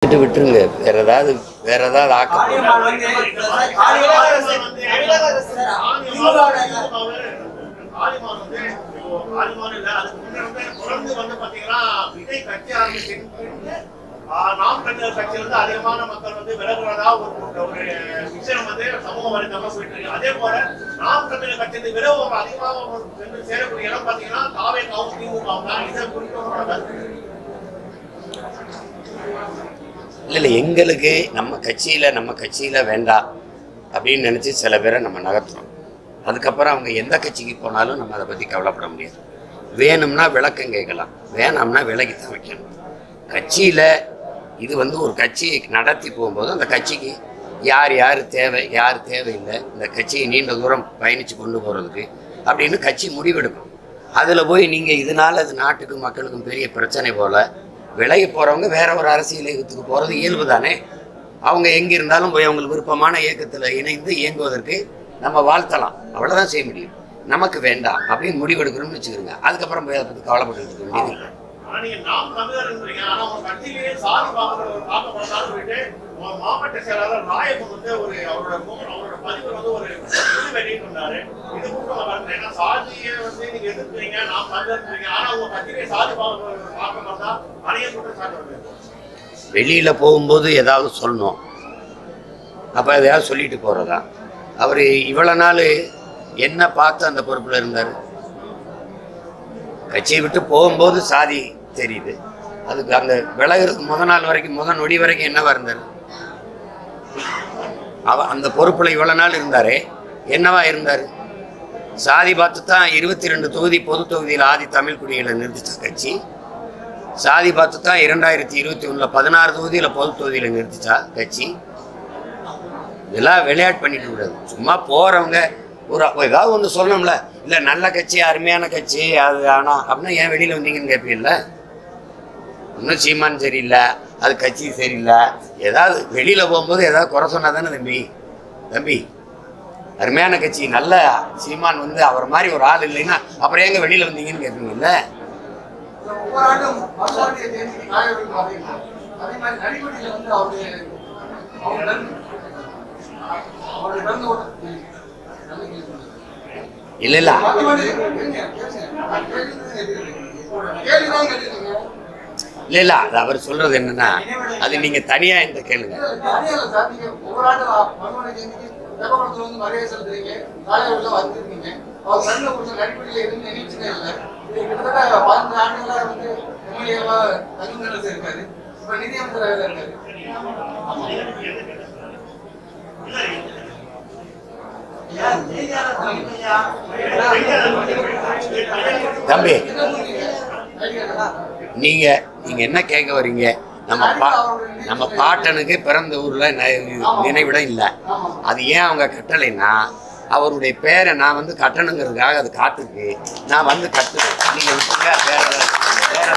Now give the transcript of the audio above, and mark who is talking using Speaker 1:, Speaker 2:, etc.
Speaker 1: விட்டுருங்க. வேற ஏதாவது ஆக்கம்
Speaker 2: நாம் தமிழர் கட்சியில இருந்து அதிகமான மக்கள் வந்து விலகுவதா ஒரு விஷயம் வந்து சமூக வலைதளமா போயிட்டு இருக்கு. அதே போல நாம் தமிழர் கட்சியிலிருந்து விலகு அதிகமாக சேரக்கூடிய இடம் பாத்தீங்கன்னா தாவேகாவும் திமுகவும் தான். இதை குறித்து
Speaker 1: இல்லை எங்களுக்கு நம்ம கட்சியில் வேண்டாம் அப்படின்னு நினச்சி சில பேரை நம்ம நகர்த்துறோம். அதுக்கப்புறம் அவங்க எந்த கட்சிக்கு போனாலும் நம்ம அதை பற்றி கவலைப்பட முடியாது. வேணும்னா விளக்கம் கேட்கலாம், வேணாம்னா விலகி தான் வைக்கணும். கட்சியில் இது ஒரு கட்சியை நடத்தி போகும்போது அந்த கட்சிக்கு யார் தேவை யார் தேவையில்லை, இந்த கட்சியை நீண்ட தூரம் பயணித்து கொண்டு போகிறதுக்கு அப்படின்னு கட்சி முடிவெடுக்கும். அதில் போய் நீங்கள் இதனால் அது நாட்டுக்கும் மக்களுக்கும் பெரிய பிரச்சனை போல் விலகி போகிறவங்க வேற ஒரு அரசியல் இயக்கத்துக்கு போகிறது இயல்பு தானே. அவங்க எங்கே இருந்தாலும் போய் அவங்களுக்கு விருப்பமான இயக்கத்தில் இணைந்து இயங்குவதற்கு நம்ம வாழ்த்தலாம், அவ்வளோதான் செய்ய முடியும். நமக்கு வேண்டாம் அப்படின்னு முடிவெடுக்கணும்னு வச்சுக்கிறோங்க. அதுக்கப்புறம் போய் அதை பற்றி கவலைப்பட்டு இருக்க வேண்டியது இல்லை.
Speaker 2: மாவட்ட செயலாளர் நாயகம் வந்து அவரோட பதிவு வந்து ஒரு வெளியிட்டுள்ளாரு. இது கூட சாதியை வந்து நீங்க எதிர்க்கிறீங்க, நாம் தமிழர், ஆனா உங்க கட்சியிலே சாதி பார்க்க பார்த்தா அணைய குற்றச்சாட்டு.
Speaker 1: வெளியில போகும்போது ஏதாவது சொல்லணும், அப்ப எதையாவது சொல்லிட்டு போறதா? அவர் இவ்வளவு நாள் என்ன பார்த்து அந்த பொறுப்புல இருந்தார்? கட்சியை விட்டு போகும்போது சாதி தெரியுது, அதுக்கு அந்த விலகிறதுக்கு முதல் நொடி வரைக்கும் என்னவா இருந்தார்? அந்த பொறுப்புல இவ்வளவு நாள் இருந்தாரே, என்னவா இருந்தார்? சாதி பார்த்து தான் 22 தொகுதி பொது தொகுதியில் ஆதி தமிழ் குடிகளை நிறுத்திச்ச கட்சி. சாதி பார்த்து தான் 2021 16 தொகுதியில் பொது தொகுதியில் நிறுத்திச்சா கட்சி. இதெல்லாம் விளையாட்டு பண்ணிட்டு கூடாது. சும்மா போறவங்க ஏதாவது ஒன்று சொல்லணும்ல, இல்லை நல்ல கட்சி அருமையான கட்சி அது ஆனால் அப்படின்னா ஏன் வெளியில் வந்தீங்கன்னு கேட்பீங்கல்ல. இன்னும் சீமான் சரியில்லை, அது கட்சி சரியில்லை, ஏதாவது வெளியில் போகும்போது ஏதாவது குறை சொன்னா தானே தம்பி அருமையான கட்சி நல்ல சீமான் அவர் மாதிரி ஒரு ஆள் இல்லைன்னா அப்புறம் எங்க வெளியில் வந்தீங்கன்னு கேட்பீங்கல்ல. இல்ல அது அவர் சொல்றது என்னன்னா, அது நீங்க தனியா இந்த கேளுங்க. தம்பி நீங்க என்ன கேட்க வரீங்க? நம்ம பாட்டனுக்கு பிறந்த ஊர்ல நினைவிடம் இல்லை. அது ஏன் அவங்க கட்டலைன்னா, அவருடைய பேரை நான் கட்டணுங்கிறதுக்காக அது காத்துக்கு நான் கட்டுவேன். நீங்க விட்டுங்க வேற